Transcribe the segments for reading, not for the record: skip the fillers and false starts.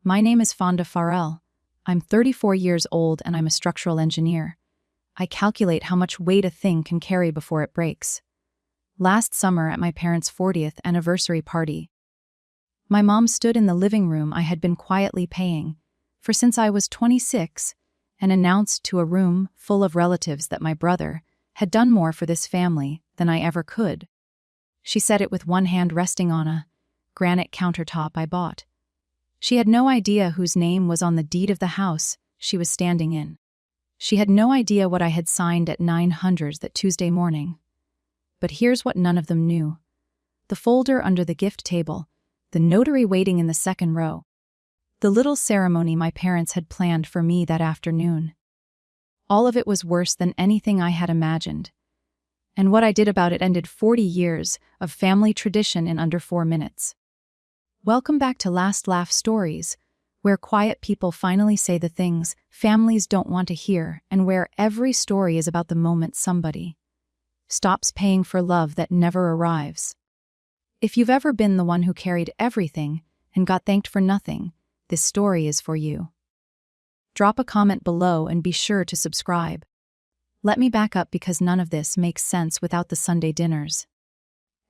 My name is Fonda Farrell. I'm 34 years old and I'm a structural engineer. I calculate how much weight a thing can carry before it breaks. Last summer at my parents' 40th anniversary party, my mom stood in the living room I had been quietly paying for since I was 26 and announced to a room full of relatives that my brother had done more for this family than I ever could. She said it with one hand resting on a granite countertop I bought. She had no idea whose name was on the deed of the house she was standing in. She had no idea what I had signed at 900 that Tuesday morning. But here's what none of them knew. The folder under the gift table, the notary waiting in the second row, the little ceremony my parents had planned for me that afternoon. All of it was worse than anything I had imagined. And what I did about it ended 40 years of family tradition in under 4 minutes. Welcome back to Last Laugh Stories, where quiet people finally say the things families don't want to hear and where every story is about the moment somebody stops paying for love that never arrives. If you've ever been the one who carried everything and got thanked for nothing, this story is for you. Drop a comment below and be sure to subscribe. Let me back up because none of this makes sense without the Sunday dinners.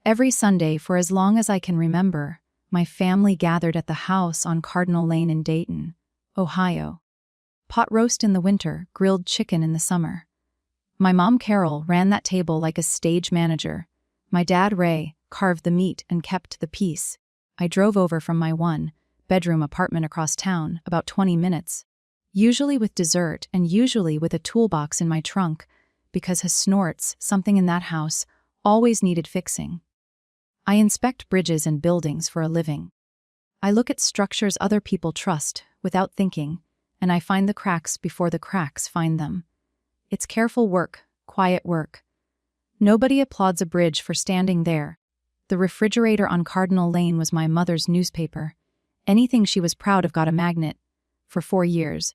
Every Sunday for as long as I can remember, my family gathered at the house on Cardinal Lane in Dayton, Ohio. Pot roast in the winter, grilled chicken in the summer. My mom Carol ran that table like a stage manager. My dad Ray carved the meat and kept the peace. I drove over from my one-bedroom apartment across town about 20 minutes, usually with dessert and usually with a toolbox in my trunk, because his snorts, something in that house, always needed fixing. I inspect bridges and buildings for a living. I look at structures other people trust without thinking, and I find the cracks before the cracks find them. It's careful work, quiet work. Nobody applauds a bridge for standing there. The refrigerator on Cardinal Lane was my mother's newspaper. Anything she was proud of got a magnet. For 4 years.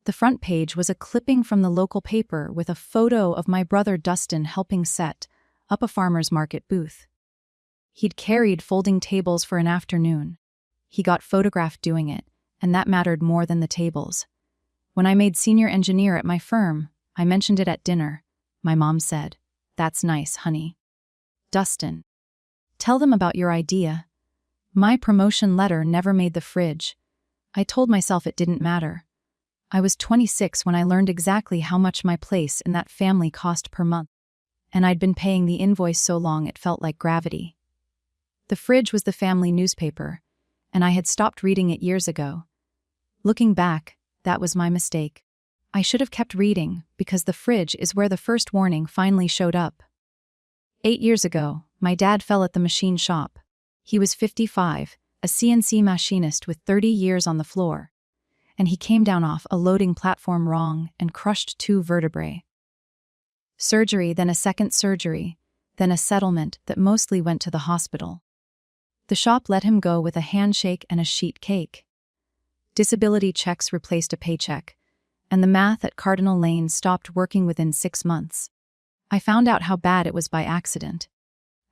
The front page was a clipping from the local paper with a photo of my brother Dustin helping set up a farmer's market booth. He'd carried folding tables for an afternoon. He got photographed doing it, and that mattered more than the tables. When I made senior engineer at my firm, I mentioned it at dinner. My mom said, "That's nice, honey." Dustin, tell them about your idea. My promotion letter never made the fridge. I told myself it didn't matter. I was 26 when I learned exactly how much my place in that family cost per month, and I'd been paying the invoice so long it felt like gravity. The fridge was the family newspaper, and I had stopped reading it years ago. Looking back, that was my mistake. I should have kept reading, because the fridge is where the first warning finally showed up. 8 years ago, my dad fell at the machine shop. He was 55, a CNC machinist with 30 years on the floor, and he came down off a loading platform wrong and crushed 2 vertebrae. Surgery, then a second surgery, then a settlement that mostly went to the hospital. The shop let him go with a handshake and a sheet cake. Disability checks replaced a paycheck, and the math at Cardinal Lane stopped working within 6 months. I found out how bad it was by accident.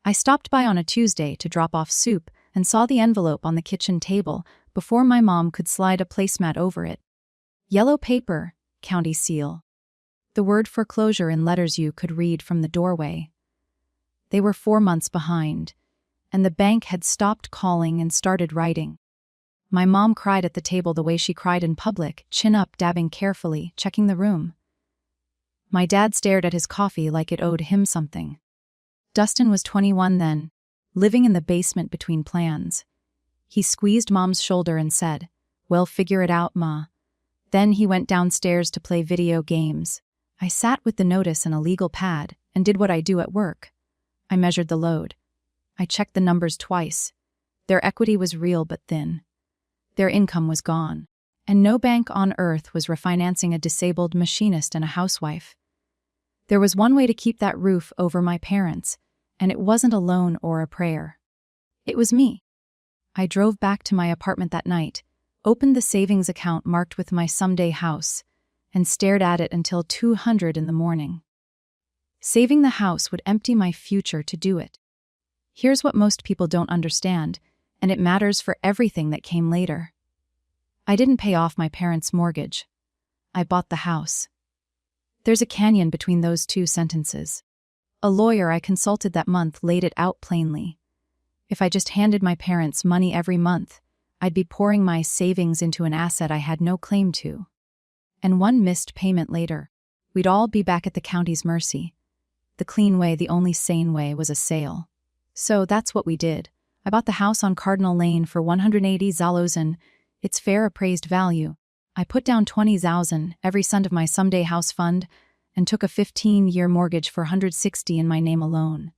I stopped by on a Tuesday to drop off soup and saw the envelope on the kitchen table before my mom could slide a placemat over it. Yellow paper, county seal. The word foreclosure in letters you could read from the doorway. They were 4 months behind, and the bank had stopped calling and started writing. My mom cried at the table the way she cried in public, chin up, dabbing carefully, checking the room. My dad stared at his coffee like it owed him something. Dustin was 21 then, living in the basement between plans. He squeezed Mom's shoulder and said, "Well, figure it out, Ma." Then he went downstairs to play video games. I sat with the notice and a legal pad and did what I do at work. I measured the load. I checked the numbers twice. Their equity was real but thin. Their income was gone, and no bank on earth was refinancing a disabled machinist and a housewife. There was one way to keep that roof over my parents, and it wasn't a loan or a prayer. It was me. I drove back to my apartment that night, opened the savings account marked with my someday house, and stared at it until 200 in the morning. Saving the house would empty my future to do it. Here's what most people don't understand, and it matters for everything that came later. I didn't pay off my parents' mortgage. I bought the house. There's a canyon between those two sentences. A lawyer I consulted that month laid it out plainly. If I just handed my parents money every month, I'd be pouring my savings into an asset I had no claim to. And one missed payment later, we'd all be back at the county's mercy. The clean way, the only sane way, was a sale. So that's what we did. I bought the house on Cardinal Lane for 180 zalozen, its fair appraised value. I put down 20,000 every cent of my someday house fund and took a 15-year mortgage for 160 in my name alone.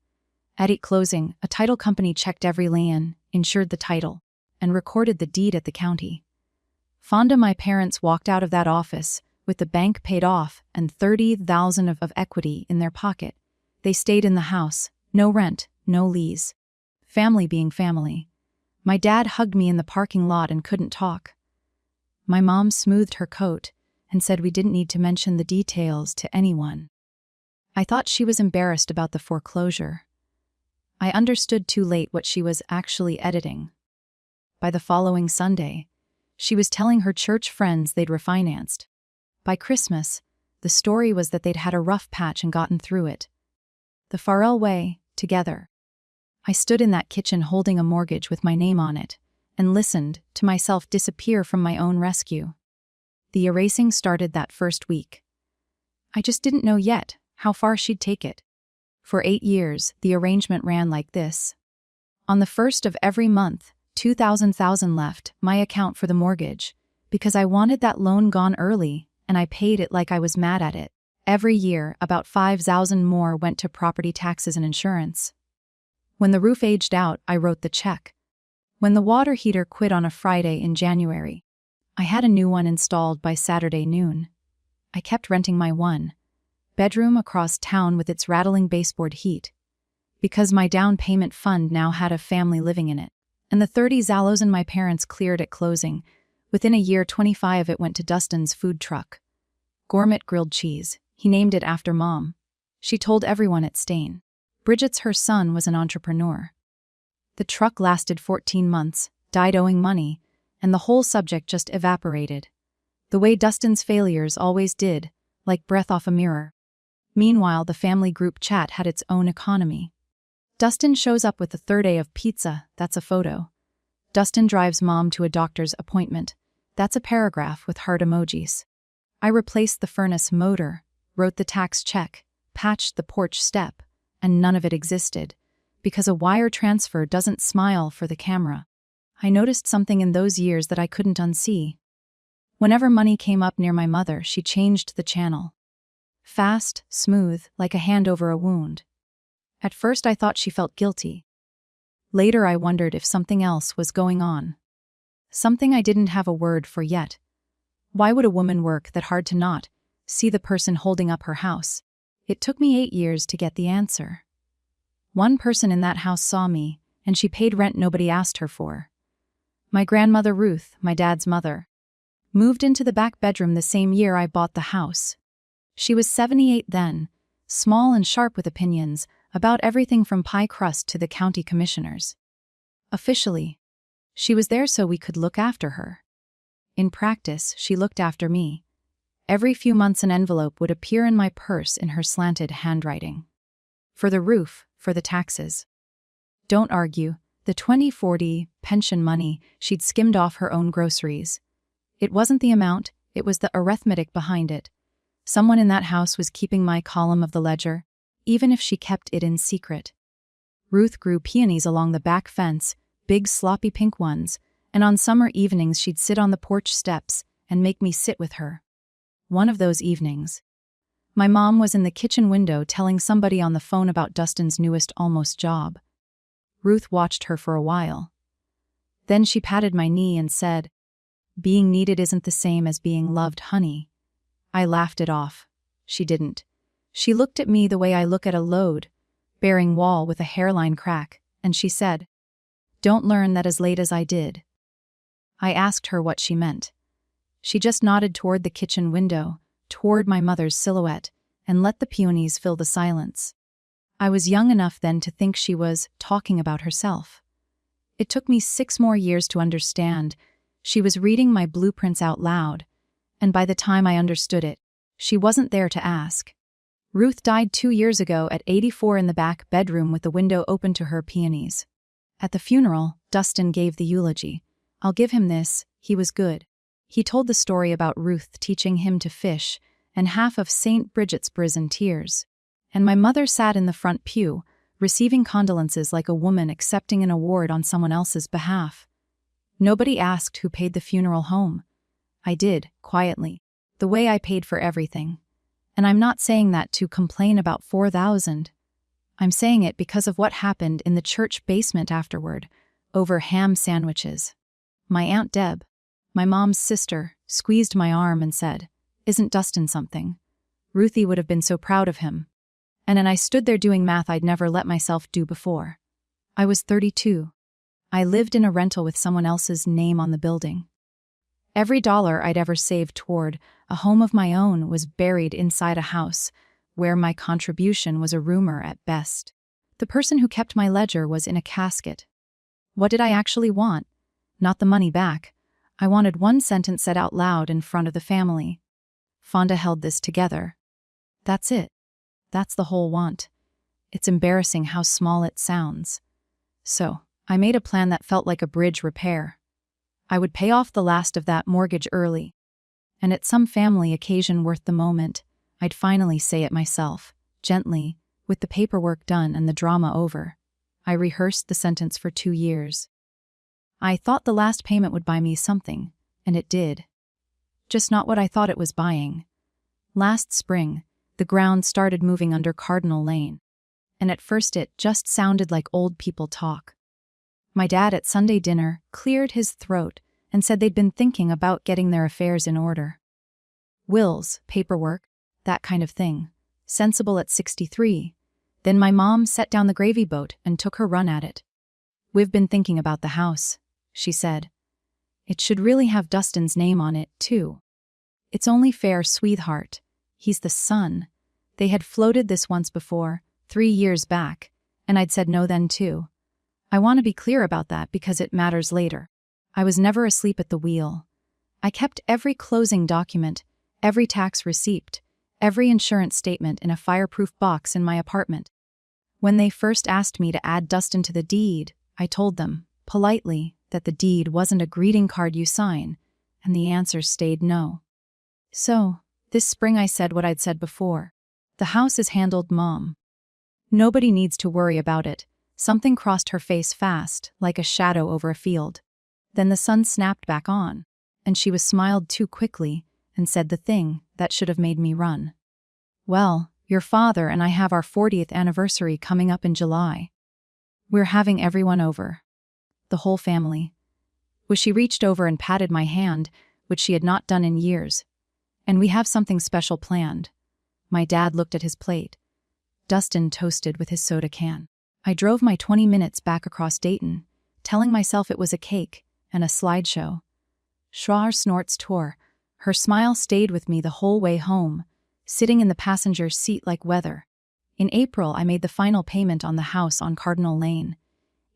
At each closing, a title company checked every land, insured the title, and recorded the deed at the county. Fonda, my parents walked out of that office with the bank paid off and 30,000 of equity in their pocket. They stayed in the house, no rent, no lease. Family being family. My dad hugged me in the parking lot and couldn't talk. My mom smoothed her coat and said we didn't need to mention the details to anyone. I thought she was embarrassed about the foreclosure. I understood too late what she was actually editing. By the following Sunday, she was telling her church friends they'd refinanced. By Christmas, the story was that they'd had a rough patch and gotten through it. The Farrell way, together. I stood in that kitchen holding a mortgage with my name on it and listened to myself disappear from my own rescue. The erasing started that first week. I just didn't know yet how far she'd take it. For 8 years, the arrangement ran like this. On the first of every month, 2,000 left my account for the mortgage, because I wanted that loan gone early, and I paid it like I was mad at it. Every year, about 5,000 more went to property taxes and insurance. When the roof aged out, I wrote the check. When the water heater quit on a Friday in January, I had a new one installed by Saturday noon. I kept renting my one-bedroom across town with its rattling baseboard heat, because my down payment fund now had a family living in it. And the 30 zalozen my parents cleared at closing, within a year 25 of it went to Dustin's food truck. Gourmet grilled cheese. He named it after Mom. She told everyone at Stain. Bridget's her son was an entrepreneur. The truck lasted 14 months, died owing money, and the whole subject just evaporated. The way Dustin's failures always did, like breath off a mirror. Meanwhile, the family group chat had its own economy. Dustin shows up with the third A of pizza, that's a photo. Dustin drives Mom to a doctor's appointment, that's a paragraph with heart emojis. I replaced the furnace motor, wrote the tax check, patched the porch step, and none of it existed, because a wire transfer doesn't smile for the camera. I noticed something in those years that I couldn't unsee. Whenever money came up near my mother, she changed the channel. Fast, smooth, like a hand over a wound. At first I thought she felt guilty. Later I wondered if something else was going on. Something I didn't have a word for yet. Why would a woman work that hard to not see the person holding up her house? It took me 8 years to get the answer. One person in that house saw me, and she paid rent nobody asked her for. My grandmother Ruth, my dad's mother, moved into the back bedroom the same year I bought the house. She was 78 then, small and sharp with opinions about everything from pie crust to the county commissioners. Officially, she was there so we could look after her. In practice, she looked after me. Every few months an envelope would appear in my purse in her slanted handwriting. For the roof, for the taxes. Don't argue, the 2040 pension money she'd skimmed off her own groceries. It wasn't the amount, it was the arithmetic behind it. Someone in that house was keeping my column of the ledger, even if she kept it in secret. Ruth grew peonies along the back fence, big sloppy pink ones, and on summer evenings she'd sit on the porch steps and make me sit with her. One of those evenings, my mom was in the kitchen window telling somebody on the phone about Dustin's newest almost job. Ruth watched her for a while. Then she patted my knee and said, "Being needed isn't the same as being loved, honey." I laughed it off. She didn't. She looked at me the way I look at a load-bearing wall with a hairline crack, and she said, "Don't learn that as late as I did." I asked her what she meant. She just nodded toward the kitchen window, toward my mother's silhouette, and let the peonies fill the silence. I was young enough then to think she was talking about herself. It took me 6 more years to understand. She was reading my blueprints out loud, and by the time I understood it, she wasn't there to ask. Ruth died 2 years ago at 84 in the back bedroom with the window open to her peonies. At the funeral, Dustin gave the eulogy. I'll give him this, he was good. He told the story about Ruth teaching him to fish, and half of St. Bridget's Bris in tears. And my mother sat in the front pew, receiving condolences like a woman accepting an award on someone else's behalf. Nobody asked who paid the funeral home. I did, quietly, the way I paid for everything. And I'm not saying that to complain about 4,000. I'm saying it because of what happened in the church basement afterward, over ham sandwiches. My Aunt Deb, my mom's sister, squeezed my arm and said, "Isn't Dustin something? Ruthie would have been so proud of him." And then I stood there doing math I'd never let myself do before. I was 32. I lived in a rental with someone else's name on the building. Every dollar I'd ever saved toward a home of my own was buried inside a house where my contribution was a rumor at best. The person who kept my ledger was in a casket. What did I actually want? Not the money back. I wanted one sentence said out loud in front of the family. Fonda held this together. That's it. That's the whole want. It's embarrassing how small it sounds. So, I made a plan that felt like a bridge repair. I would pay off the last of that mortgage early. And at some family occasion worth the moment, I'd finally say it myself, gently, with the paperwork done and the drama over. I rehearsed the sentence for 2 years. I thought the last payment would buy me something, and it did. Just not what I thought it was buying. Last spring, the ground started moving under Cardinal Lane. And at first it just sounded like old people talk. My dad at Sunday dinner cleared his throat and said they'd been thinking about getting their affairs in order. Wills, paperwork, that kind of thing. Sensible at 63. Then my mom set down the gravy boat and took her run at it. "We've been thinking about the house," she said. "It should really have Dustin's name on it, too. It's only fair, sweetheart. He's the son." They had floated this once before, 3 years back, and I'd said no then too. I want to be clear about that because it matters later. I was never asleep at the wheel. I kept every closing document, every tax receipt, every insurance statement in a fireproof box in my apartment. When they first asked me to add Dustin to the deed, I told them, politely, that the deed wasn't a greeting card you sign, and the answer stayed no. So, this spring I said what I'd said before. The house is handled, Mom. Nobody needs to worry about it. Something crossed her face fast, like a shadow over a field. Then the sun snapped back on, and she was smiled too quickly and said the thing that should have made me run. "Well, your father and I have our 40th anniversary coming up in July. We're having everyone over. The whole family." She reached over and patted my hand, which she had not done in years. "And we have something special planned." My dad looked at his plate. Dustin toasted with his soda can. I drove my 20 minutes back across Dayton, telling myself it was a cake and a slideshow. Schrar snorts tore. Her smile stayed with me the whole way home, sitting in the passenger seat like weather. In April, I made the final payment on the house on Cardinal Lane.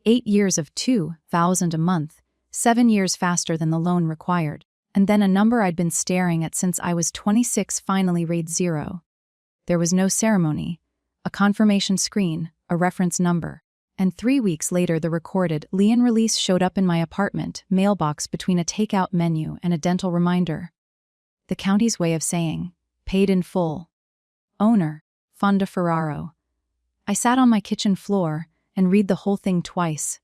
8 years of $2,000 a month, 7 years faster than the loan required, and then a number I'd been staring at since I was 26 finally read 0. There was no ceremony, a confirmation screen, a reference number, and 3 weeks later the recorded lien release showed up in my apartment mailbox between a takeout menu and a dental reminder. The county's way of saying, paid in full. Owner, Fonda Ferraro. I sat on my kitchen floor and read the whole thing twice.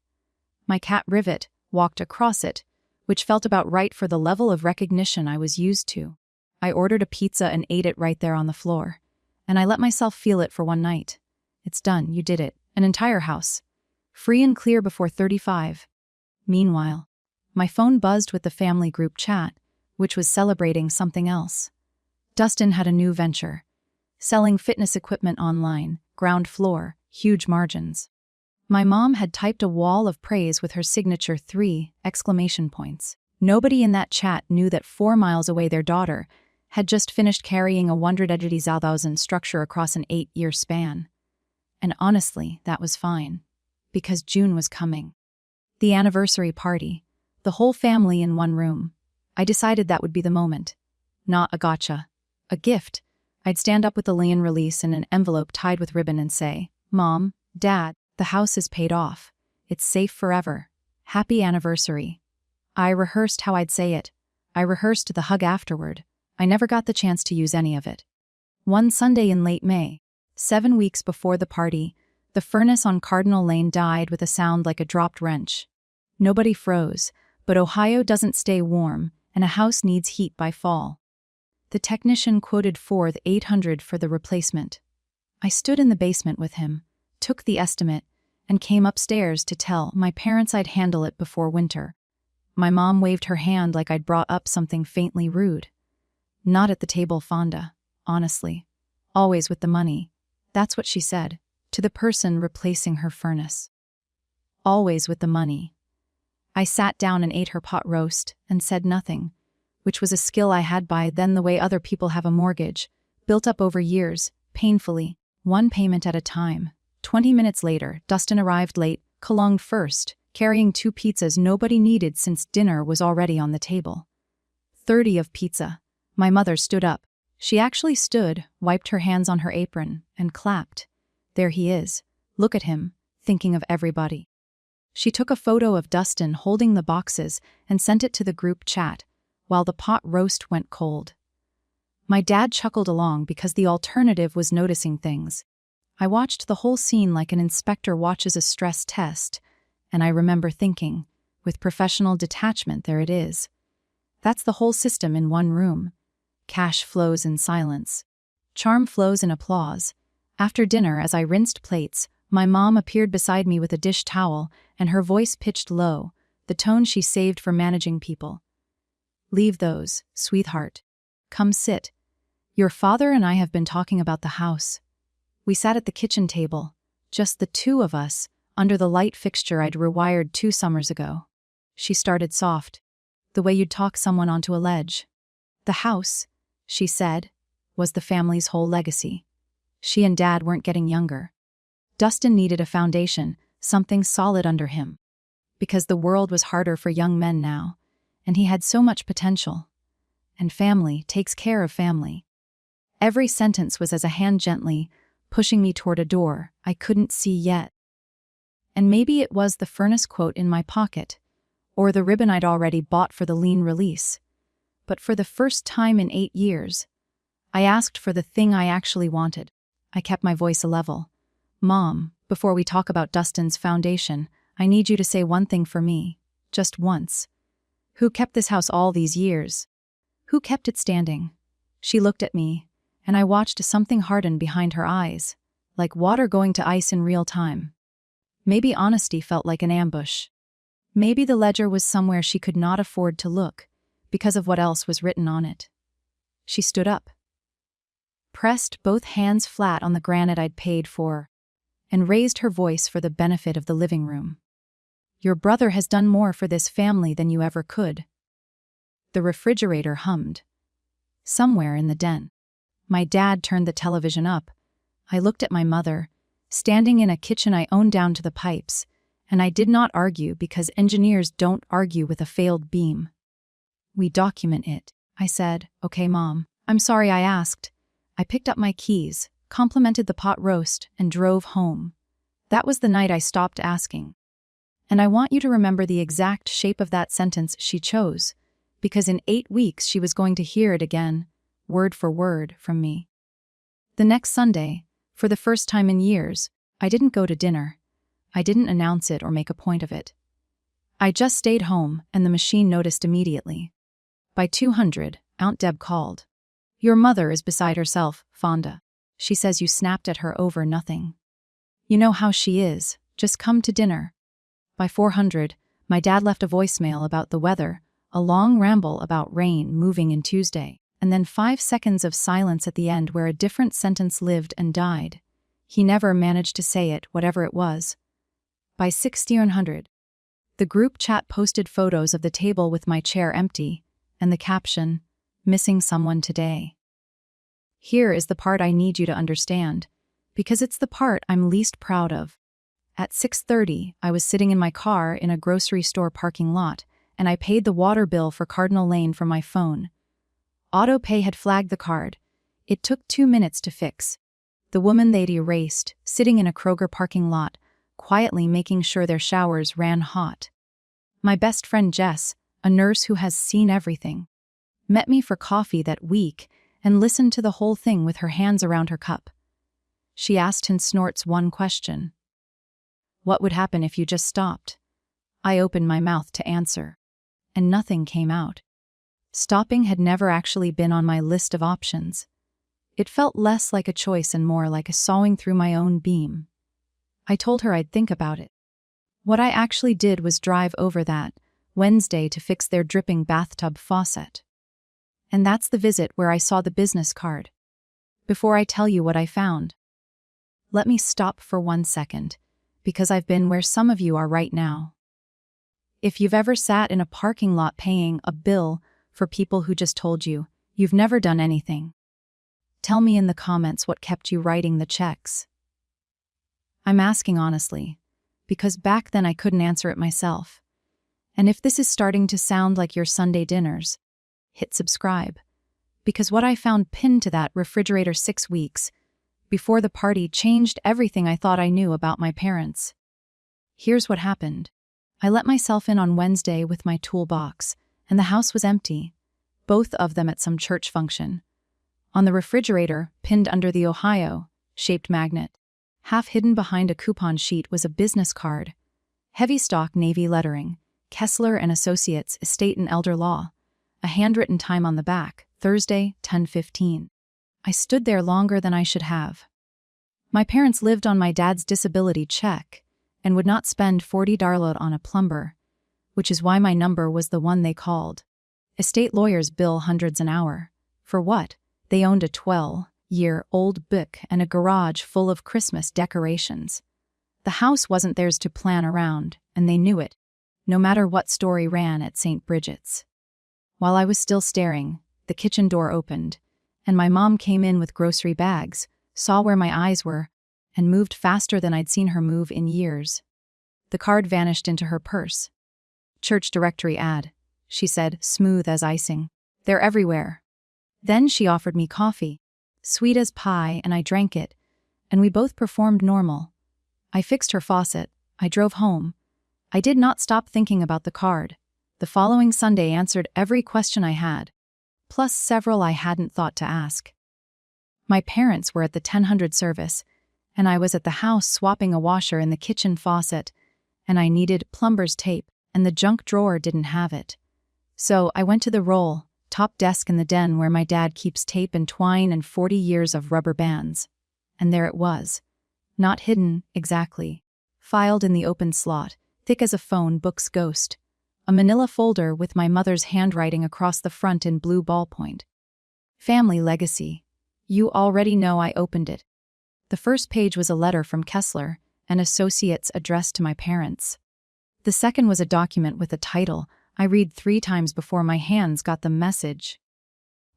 My cat Rivet walked across it, which felt about right for the level of recognition I was used to. I ordered a pizza and ate it right there on the floor, and I let myself feel it for one night. It's done, you did it, an entire house. Free and clear before 35. Meanwhile, my phone buzzed with the family group chat, which was celebrating something else. Dustin had a new venture. Selling fitness equipment online, ground floor, huge margins. My mom had typed a wall of praise with her signature 3 exclamation points. Nobody in that chat knew that 4 miles away their daughter had just finished carrying a 180,000 structure across an 8-year span. And honestly, that was fine. Because June was coming. The anniversary party. The whole family in one room. I decided that would be the moment. Not a gotcha. A gift. I'd stand up with the lien release in an envelope tied with ribbon and say, "Mom, Dad, the house is paid off. It's safe forever. Happy anniversary." I rehearsed how I'd say it. I rehearsed the hug afterward. I never got the chance to use any of it. One Sunday in late May, 7 weeks before the party, the furnace on Cardinal Lane died with a sound like a dropped wrench. Nobody froze, but Ohio doesn't stay warm, and a house needs heat by fall. The technician quoted Ford 800 for the replacement. I stood in the basement with him, took the estimate, and came upstairs to tell my parents I'd handle it before winter. My mom waved her hand like I'd brought up something faintly rude. "Not at the table, Fonda, honestly. Always with the money." That's what she said, to the person replacing her furnace. Always with the money. I sat down and ate her pot roast and said nothing, which was a skill I had by then the way other people have a mortgage, built up over years, painfully, one payment at a time. 20 minutes later, Dustin arrived late, Cologne first, carrying 2 pizzas nobody needed since dinner was already on the table. 30 of pizza. My mother stood up. She actually stood, wiped her hands on her apron, and clapped. There he is. Look at him, thinking of everybody. She took a photo of Dustin holding the boxes and sent it to the group chat, while the pot roast went cold. My dad chuckled along because the alternative was noticing things. I watched the whole scene like an inspector watches a stress test, and I remember thinking, with professional detachment, there it is. That's the whole system in one room. Cash flows in silence. Charm flows in applause. After dinner, as I rinsed plates, my mom appeared beside me with a dish towel, and her voice pitched low, the tone she saved for managing people. "Leave those, sweetheart. Come sit. Your father and I have been talking about the house." We sat at the kitchen table, just the 2 of us, under the light fixture I'd rewired 2 summers ago. She started soft, the way you'd talk someone onto a ledge. "The house," she said, "was the family's whole legacy. She and Dad weren't getting younger. Dustin needed a foundation, something solid under him. Because the world was harder for young men now, and he had so much potential. And family takes care of family." Every sentence was as a hand gently pushing me toward a door I couldn't see yet. And maybe it was the furnace quote in my pocket, or the ribbon I'd already bought for the lien release. But for the first time in 8 years, I asked for the thing I actually wanted. I kept my voice a level. "Mom, before we talk about Dustin's foundation, I need you to say one thing for me, just once. Who kept this house all these years? Who kept it standing?" She looked at me, and I watched something harden behind her eyes, like water going to ice in real time. Maybe honesty felt like an ambush. Maybe the ledger was somewhere she could not afford to look, because of what else was written on it. She stood up, pressed both hands flat on the granite I'd paid for, and raised her voice for the benefit of the living room. "Your brother has done more for this family than you ever could." The refrigerator hummed. Somewhere in the den. My dad turned the television up. I looked at my mother, standing in a kitchen I owned down to the pipes, and I did not argue because engineers don't argue with a failed beam. "We document it," I said. "Okay, Mom. I'm sorry I asked." I picked up my keys, complimented the pot roast, and drove home. That was the night I stopped asking. And I want you to remember the exact shape of that sentence she chose, because in 8 weeks she was going to hear it again, word for word, from me. The next Sunday, for the first time in years, I didn't go to dinner. I didn't announce it or make a point of it. I just stayed home, and the machine noticed immediately. By 200, Aunt Deb called. "Your mother is beside herself, Fonda. She says you snapped at her over nothing. You know how she is, just come to dinner." By 400, my dad left a voicemail about the weather, a long ramble about rain moving in Tuesday, and then 5 seconds of silence at the end where a different sentence lived and died. He never managed to say it, whatever it was. By 1600, the group chat posted photos of the table with my chair empty, and the caption, "Missing someone today." Here is the part I need you to understand, because it's the part I'm least proud of. At 6:30, I was sitting in my car in a grocery store parking lot, and I paid the water bill for Cardinal Lane from my phone. Autopay had flagged the card. It took 2 minutes to fix. The woman they'd erased, sitting in a Kroger parking lot, quietly making sure their showers ran hot. My best friend Jess, a nurse who has seen everything, met me for coffee that week and listened to the whole thing with her hands around her cup. She asked in snorts one question. What would happen if you just stopped? I opened my mouth to answer, and nothing came out. Stopping had never actually been on my list of options. It felt less like a choice and more like a sawing through my own beam. I told her I'd think about it. What I actually did was drive over that Wednesday to fix their dripping bathtub faucet. And that's the visit where I saw the business card. Before I tell you what I found, let me stop for 1 second, because I've been where some of you are right now. If you've ever sat in a parking lot paying a bill for people who just told you you've never done anything, tell me in the comments what kept you writing the checks. I'm asking honestly, because back then I couldn't answer it myself. And if this is starting to sound like your Sunday dinners, hit subscribe, because what I found pinned to that refrigerator 6 weeks before the party changed everything I thought I knew about my parents. Here's what happened. I let myself in on Wednesday with my toolbox, and the house was empty, both of them at some church function. On the refrigerator, pinned under the Ohio-shaped magnet, half hidden behind a coupon sheet, was a business card. Heavy stock navy lettering, Kessler and Associates, Estate and Elder Law. A handwritten time on the back, Thursday, 10:15. I stood there longer than I should have. My parents lived on my dad's disability check and would not spend $40 on a plumber, which is why my number was the one they called. Estate lawyers bill hundreds an hour. For what? They owned a 12-year-old book and a garage full of Christmas decorations. The house wasn't theirs to plan around, and they knew it, no matter what story ran at St. Bridget's. While I was still staring, the kitchen door opened, and my mom came in with grocery bags, saw where my eyes were, and moved faster than I'd seen her move in years. The card vanished into her purse. Church directory ad, she said, smooth as icing. They're everywhere. Then she offered me coffee, sweet as pie, and I drank it, and we both performed normal. I fixed her faucet. I drove home. I did not stop thinking about the card. The following Sunday answered every question I had, plus several I hadn't thought to ask. My parents were at the 1000 service, and I was at the house swapping a washer in the kitchen faucet, and I needed plumber's tape, and the junk drawer didn't have it. So I went to the top desk in the den where my dad keeps tape and twine and 40 years of rubber bands. And there it was. Not hidden, exactly. Filed in the open slot, thick as a phone book's ghost. A manila folder with my mother's handwriting across the front in blue ballpoint. Family legacy. You already know I opened it. The first page was a letter from Kessler and Associates addressed to my parents. The second was a document with a title I read 3 times before my hands got the message.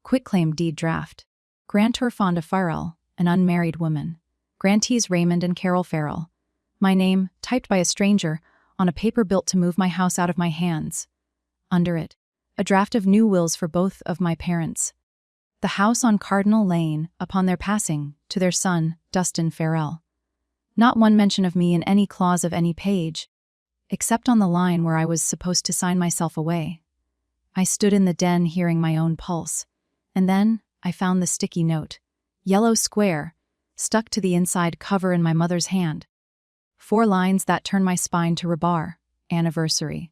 Quitclaim deed draft. Grantor Fonda Farrell, an unmarried woman. Grantees Raymond and Carol Farrell. My name, typed by a stranger, on a paper built to move my house out of my hands. Under it, a draft of new wills for both of my parents. The house on Cardinal Lane, upon their passing, to their son, Dustin Farrell. Not one mention of me in any clause of any page, except on the line where I was supposed to sign myself away. I stood in the den hearing my own pulse, and then I found the sticky note, yellow square, stuck to the inside cover in my mother's hand. 4 lines that turn my spine to rebar. Anniversary.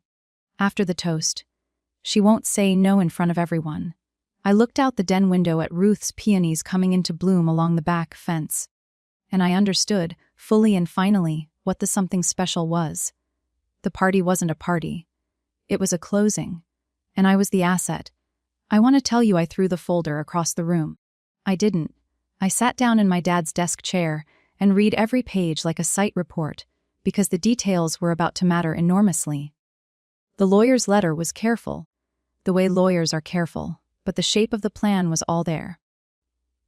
After the toast. She won't say no in front of everyone. I looked out the den window at Ruth's peonies coming into bloom along the back fence. And I understood, fully and finally, what the something special was. The party wasn't a party. It was a closing. And I was the asset. I want to tell you I threw the folder across the room. I didn't. I sat down in my dad's desk chair and read every page like a site report, because the details were about to matter enormously. The lawyer's letter was careful, the way lawyers are careful, but the shape of the plan was all there.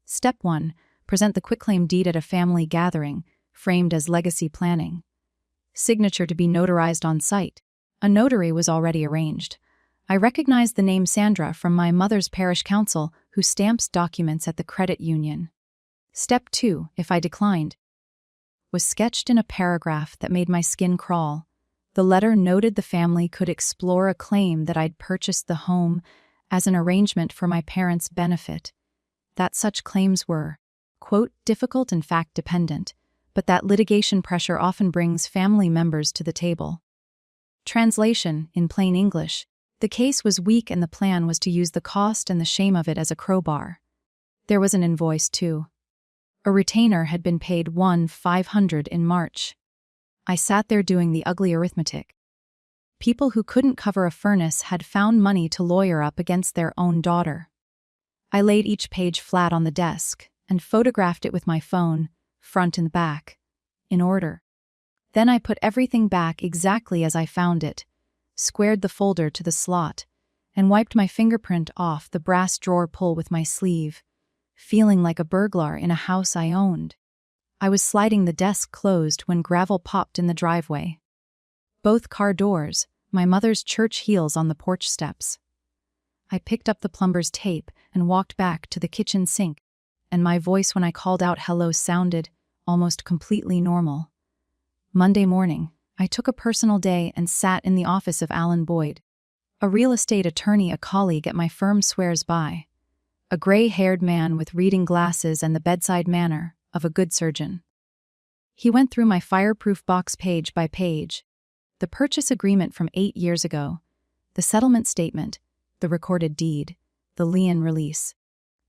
Step 1, present the quitclaim deed at a family gathering, framed as legacy planning. Signature to be notarized on site. A notary was already arranged. I recognized the name Sandra from my mother's parish council who stamps documents at the credit union. Step 2, if I declined, was sketched in a paragraph that made my skin crawl. The letter noted the family could explore a claim that I'd purchased the home as an arrangement for my parents' benefit, that such claims were, quote, difficult and fact-dependent, but that litigation pressure often brings family members to the table. Translation, in plain English, the case was weak and the plan was to use the cost and the shame of it as a crowbar. There was an invoice, too. A retainer had been paid $1,500 in March. I sat there doing the ugly arithmetic. People who couldn't cover a furnace had found money to lawyer up against their own daughter. I laid each page flat on the desk and photographed it with my phone, front and back, in order. Then I put everything back exactly as I found it, squared the folder to the slot, and wiped my fingerprint off the brass drawer pull with my sleeve, feeling like a burglar in a house I owned. I was sliding the desk closed when gravel popped in the driveway. Both car doors, my mother's church heels on the porch steps. I picked up the plumber's tape and walked back to the kitchen sink, and my voice when I called out hello sounded almost completely normal. Monday morning, I took a personal day and sat in the office of Alan Boyd, a real estate attorney a colleague at my firm swears by, a gray-haired man with reading glasses and the bedside manner of a good surgeon. He went through my fireproof box page by page, the purchase agreement from 8 years ago, the settlement statement, the recorded deed, the lien release.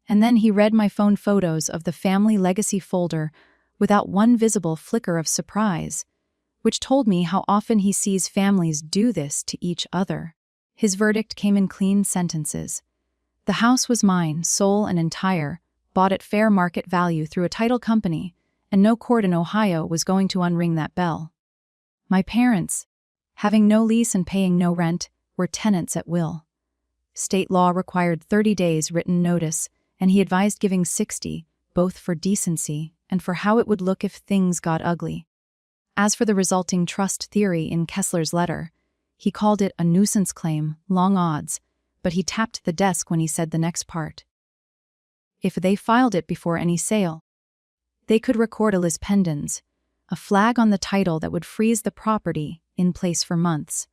And then he read my phone photos of the family legacy folder without one visible flicker of surprise, which told me how often he sees families do this to each other. His verdict came in clean sentences. The house was mine, sole and entire, bought at fair market value through a title company, and no court in Ohio was going to unring that bell. My parents, having no lease and paying no rent, were tenants at will. State law required 30 days written notice, and he advised giving 60, both for decency and for how it would look if things got ugly. As for the resulting trust theory in Kessler's letter, he called it a nuisance claim, long odds, but he tapped the desk when he said the next part. If they filed it before any sale, they could record a lis pendens, a flag on the title that would freeze the property in place for months,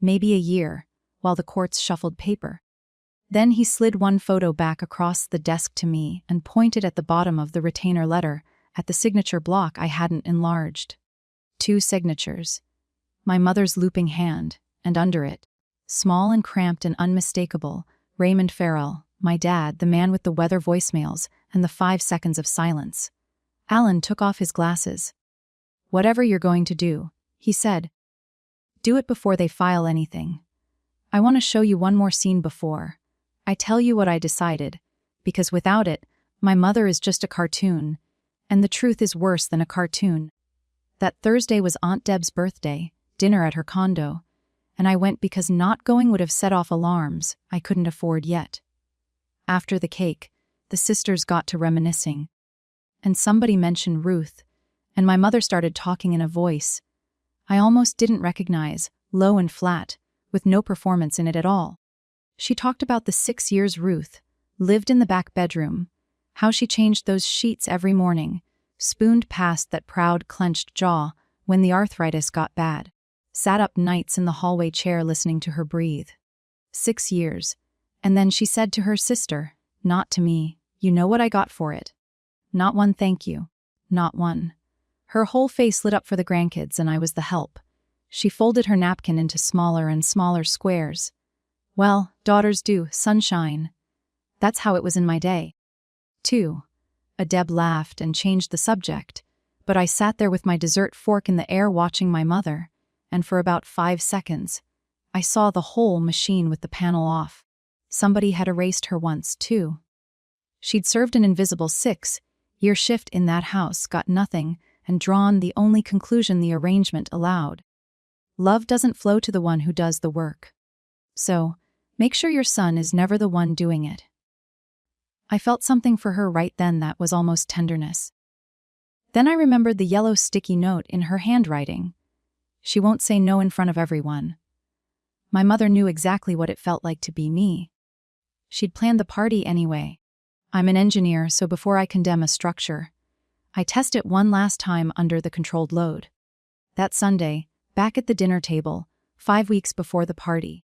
maybe a year, while the courts shuffled paper. Then he slid one photo back across the desk to me and pointed at the bottom of the retainer letter, at the signature block I hadn't enlarged. 2 signatures. My mother's looping hand, and under it, small and cramped and unmistakable, Raymond Farrell, my dad, the man with the weather voicemails and the 5 seconds of silence. Alan took off his glasses. Whatever you're going to do, he said, do it before they file anything. I want to show you one more scene before I tell you what I decided, because without it, my mother is just a cartoon, and the truth is worse than a cartoon. That Thursday was Aunt Deb's birthday, dinner at her condo, and I went because not going would have set off alarms I couldn't afford yet. After the cake, the sisters got to reminiscing, and somebody mentioned Ruth, and my mother started talking in a voice I almost didn't recognize, low and flat, with no performance in it at all. She talked about the 6 years Ruth lived in the back bedroom, how she changed those sheets every morning, spooned past that proud clenched jaw when the arthritis got bad, sat up nights in the hallway chair listening to her breathe. 6 years. And then she said to her sister, not to me, you know what I got for it. Not one thank you. Not one. Her whole face lit up for the grandkids and I was the help. She folded her napkin into smaller and smaller squares. Well, daughters do, sunshine. That's how it was in my day. 2. Deb laughed and changed the subject, but I sat there with my dessert fork in the air watching my mother, and for about 5 seconds, I saw the whole machine with the panel off. Somebody had erased her once, too. She'd served an invisible 6-year shift in that house, got nothing, and drawn the only conclusion the arrangement allowed. Love doesn't flow to the one who does the work. So, make sure your son is never the one doing it. I felt something for her right then that was almost tenderness. Then I remembered the yellow sticky note in her handwriting. She won't say no in front of everyone. My mother knew exactly what it felt like to be me. She'd planned the party anyway. I'm an engineer, so before I condemn a structure, I test it one last time under the controlled load. That Sunday, back at the dinner table, 5 weeks before the party,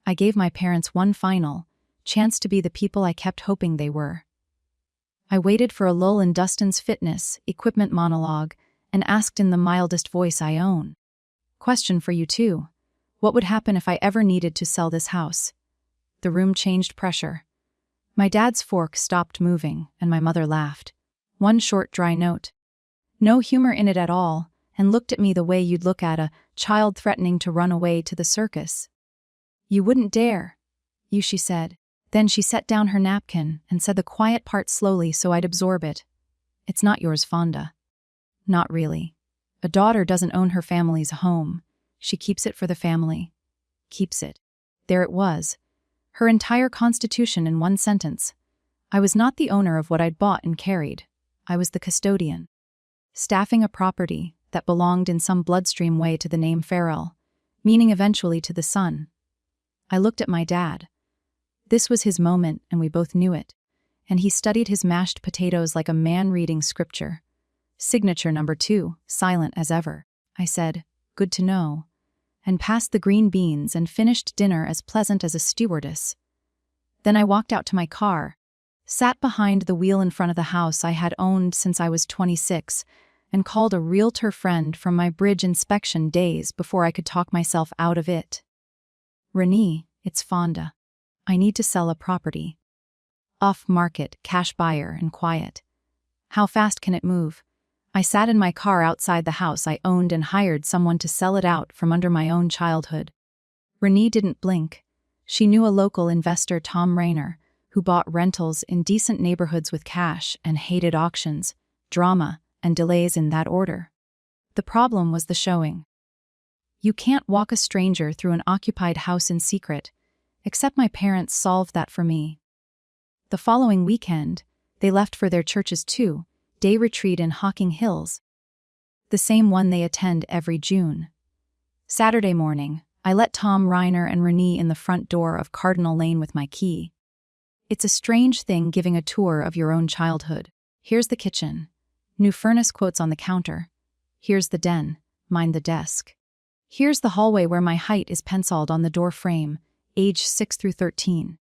I gave my parents one final chance to be the people I kept hoping they were. I waited for a lull in Dustin's fitness, equipment monologue, and asked in the mildest voice I own. Question for you too. What would happen if I ever needed to sell this house? The room changed pressure. My dad's fork stopped moving, and my mother laughed. One short, dry note. No humor in it at all, and looked at me the way you'd look at a child threatening to run away to the circus. You wouldn't dare, she said. Then she set down her napkin and said the quiet part slowly so I'd absorb it. It's not yours, Fonda. Not really. A daughter doesn't own her family's home. She keeps it for the family. Keeps it. There it was. Her entire constitution in one sentence. I was not the owner of what I'd bought and carried. I was the custodian. Staffing a property that belonged in some bloodstream way to the name Farrell, meaning eventually to the son. I looked at my dad. This was his moment, and we both knew it. And he studied his mashed potatoes like a man reading scripture. Signature number 2, silent as ever. I said, good to know, and passed the green beans and finished dinner as pleasant as a stewardess. Then I walked out to my car, sat behind the wheel in front of the house I had owned since I was 26, and called a realtor friend from my bridge inspection days before I could talk myself out of it. Renee, it's Fonda. I need to sell a property. Off-market, cash buyer, and quiet. How fast can it move? I sat in my car outside the house I owned and hired someone to sell it out from under my own childhood. Renee didn't blink. She knew a local investor, Tom Rayner, who bought rentals in decent neighborhoods with cash and hated auctions, drama, and delays in that order. The problem was the showing. You can't walk a stranger through an occupied house in secret, except my parents solved that for me. The following weekend, they left for their church's 2-day retreat in Hocking Hills, the same one they attend every June. Saturday morning, I let Tom Reiner and Renee in the front door of Cardinal Lane with my key. It's a strange thing giving a tour of your own childhood. Here's the kitchen. New furnace quotes on the counter. Here's the den, mine the desk. Here's the hallway where my height is penciled on the door frame, age 6 through 13.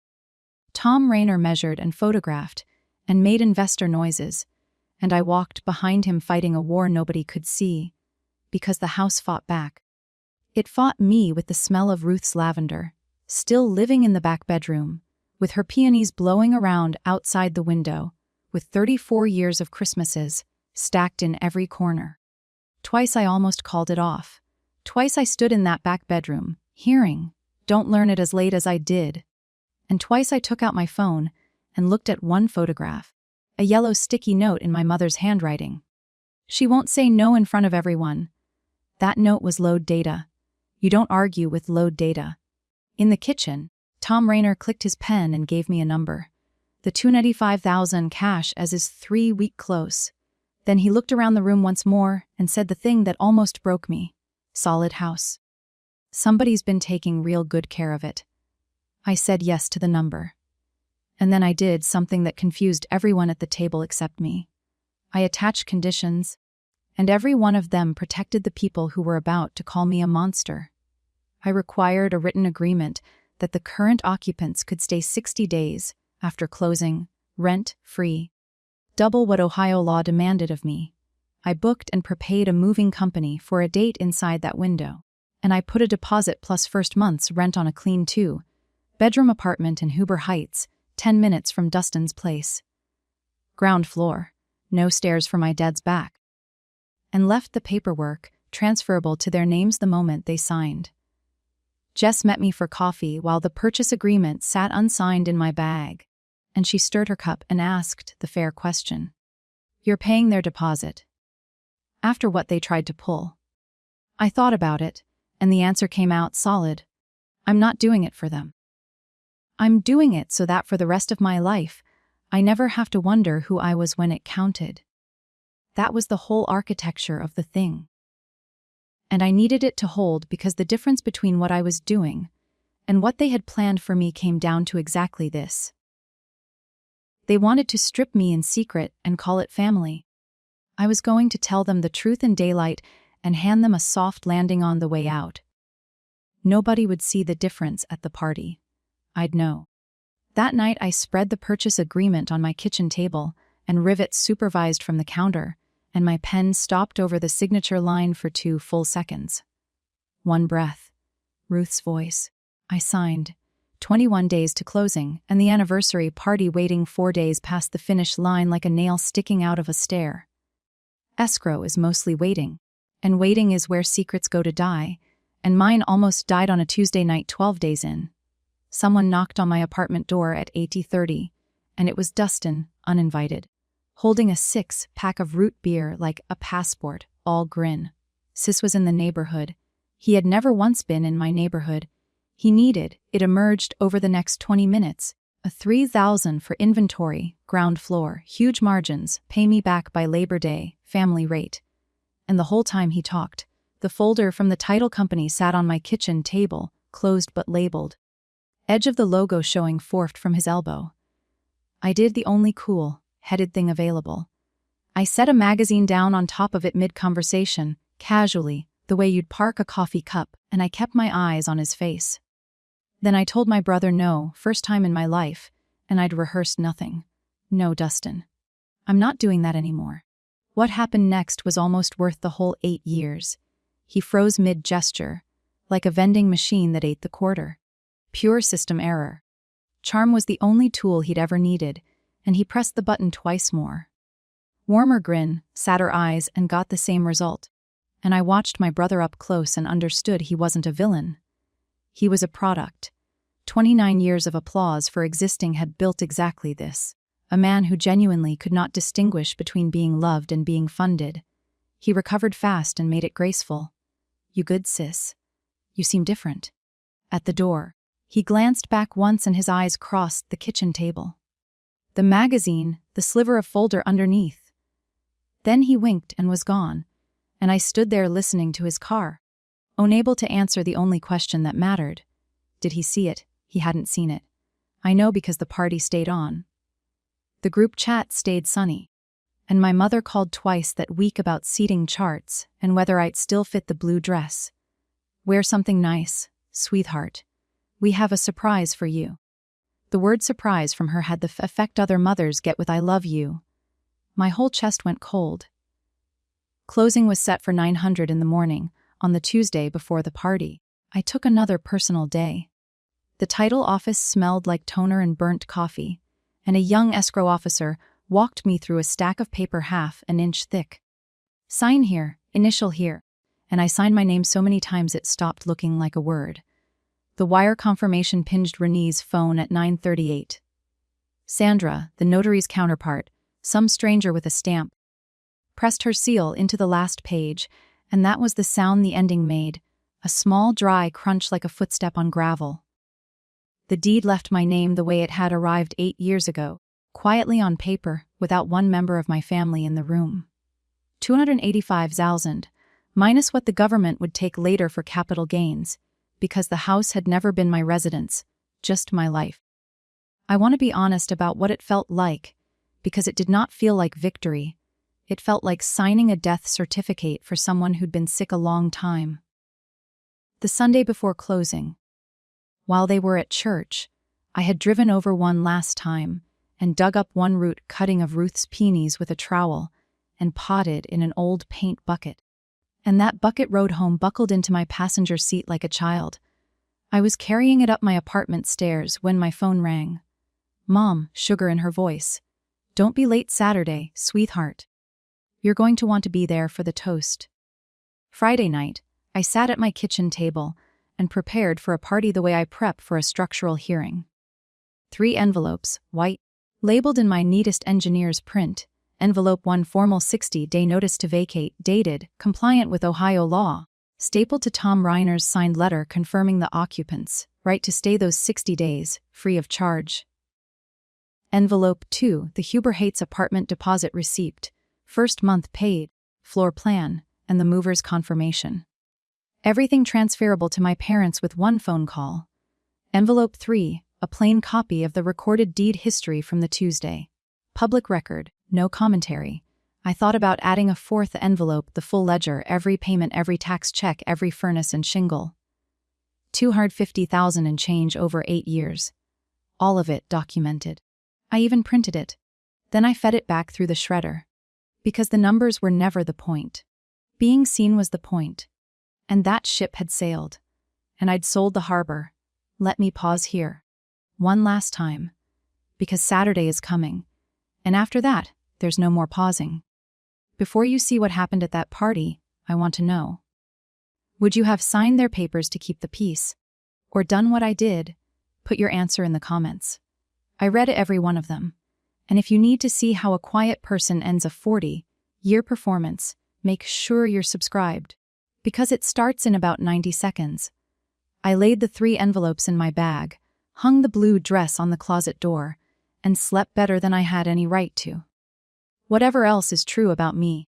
Tom Rayner measured and photographed and made investor noises, and I walked behind him fighting a war nobody could see, because the house fought back. It fought me with the smell of Ruth's lavender, still living in the back bedroom, with her peonies blowing around outside the window, with 34 years of Christmases stacked in every corner. Twice I almost called it off. Twice I stood in that back bedroom, hearing, "Don't learn it as late as I did." And twice I took out my phone and looked at one photograph, a yellow sticky note in my mother's handwriting. She won't say no in front of everyone. That note was load data. You don't argue with load data. In the kitchen, Tom Rayner clicked his pen and gave me a number. The $295,000 cash as his 3-week close. Then he looked around the room once more and said the thing that almost broke me. Solid house. Somebody's been taking real good care of it. I said yes to the number. And then I did something that confused everyone at the table except me. I attached conditions, and every one of them protected the people who were about to call me a monster. I required a written agreement that the current occupants could stay 60 days after closing, rent-free, double what Ohio law demanded of me. I booked and prepaid a moving company for a date inside that window, and I put a deposit plus first month's rent on a clean 2-bedroom apartment in Huber Heights, 10 minutes from Dustin's place. Ground floor, no stairs for my dad's back. And left the paperwork transferable to their names the moment they signed. Jess met me for coffee while the purchase agreement sat unsigned in my bag, and she stirred her cup and asked the fair question. You're paying their deposit. After what they tried to pull. I thought about it, and the answer came out solid. I'm not doing it for them. I'm doing it so that for the rest of my life, I never have to wonder who I was when it counted. That was the whole architecture of the thing. And I needed it to hold because the difference between what I was doing, And what they had planned for me came down to exactly this. They wanted to strip me in secret and call it family. I was going to tell them the truth in daylight and hand them a soft landing on the way out. Nobody would see the difference at the party. I'd know. That night I spread the purchase agreement on my kitchen table and rivets supervised from the counter, and my pen stopped over the signature line for 2 full seconds. One breath. Ruth's voice. I signed. 21 days to closing, and the anniversary party waiting 4 days past the finish line like a nail sticking out of a stair. Escrow is mostly waiting, and waiting is where secrets go to die, and mine almost died on a Tuesday night 12 days in. Someone knocked on my apartment door at 8:30, and it was Dustin, uninvited, holding a 6-pack of root beer like a passport, all grin. Sis was in the neighborhood. He had never once been in my neighborhood. He needed, it emerged over the next 20 minutes, a $3,000 for inventory, ground floor, huge margins, pay me back by Labor Day, family rate. And the whole time he talked, the folder from the title company sat on my kitchen table, closed but labeled. Edge of the logo showing forked from his elbow. I did the only cool, headed thing available. I set a magazine down on top of it mid-conversation, casually, the way you'd park a coffee cup, and I kept my eyes on his face. Then I told my brother no, first time in my life, and I'd rehearsed nothing. No, Dustin. I'm not doing that anymore. What happened next was almost worth the whole 8 years. He froze mid-gesture, like a vending machine that ate the quarter. Pure system error. Charm was the only tool he'd ever needed, and he pressed the button twice more. Warmer grin, sadder eyes, and got the same result. And I watched my brother up close and understood he wasn't a villain. He was a product. 29 years of applause for existing had built exactly this. A man who genuinely could not distinguish between being loved and being funded. He recovered fast and made it graceful. You good, sis? You seem different. At the door, he glanced back once and his eyes crossed the kitchen table. The magazine, the sliver of folder underneath. Then he winked and was gone, and I stood there listening to his car, unable to answer the only question that mattered. Did he see it? He hadn't seen it. I know because the party stayed on. The group chat stayed sunny, and my mother called twice that week about seating charts and whether I'd still fit the blue dress. Wear something nice, sweetheart. We have a surprise for you. The word surprise from her had the effect other mothers get with I love you. My whole chest went cold. Closing was set for 900 in the morning, on the Tuesday before the party. I took another personal day. The title office smelled like toner and burnt coffee, and a young escrow officer walked me through a stack of paper half an inch thick. Sign here, initial here, and I signed my name so many times it stopped looking like a word. The wire confirmation pinged Renee's phone at 9:38. Sandra, the notary's counterpart, some stranger with a stamp, pressed her seal into the last page, and that was the sound the ending made, a small dry crunch like a footstep on gravel. The deed left my name the way it had arrived 8 years ago, quietly on paper, without one member of my family in the room. 285,000, minus what the government would take later for capital gains, because the house had never been my residence, just my life. I want to be honest about what it felt like, because it did not feel like victory. It felt like signing a death certificate for someone who'd been sick a long time. The Sunday before closing. While they were at church, I had driven over one last time and dug up one root cutting of Ruth's peonies with a trowel and potted in an old paint bucket. And that bucket rode home buckled into my passenger seat like a child. I was carrying it up my apartment stairs when my phone rang. Mom, sugar in her voice. Don't be late Saturday, sweetheart. You're going to want to be there for the toast. Friday night, I sat at my kitchen table and prepared for a party the way I prep for a structural hearing. 3 envelopes, white, labeled in my neatest engineer's print. Envelope 1 formal 60-day notice to vacate, dated, compliant with Ohio law, stapled to Tom Reiner's signed letter confirming the occupant's right to stay those 60 days, free of charge. Envelope 2, the Huber Hates apartment deposit receipt, first month paid, floor plan, and the mover's confirmation. Everything transferable to my parents with one phone call. Envelope 3, a plain copy of the recorded deed history from the Tuesday. Public record, no commentary. I thought about adding a fourth envelope, the full ledger, every payment, every tax check, every furnace and shingle. $250,000 and change over 8 years. All of it documented. I even printed it. Then I fed it back through the shredder. Because the numbers were never the point. Being seen was the point. And that ship had sailed. And I'd sold the harbor. Let me pause here. One last time. Because Saturday is coming. And after that, there's no more pausing. Before you see what happened at that party, I want to know. Would you have signed their papers to keep the peace? Or done what I did? Put your answer in the comments. I read every one of them. And if you need to see how a quiet person ends a 40-year performance, make sure you're subscribed. Because it starts in about 90 seconds. I laid the 3 envelopes in my bag, hung the blue dress on the closet door, and slept better than I had any right to. Whatever else is true about me,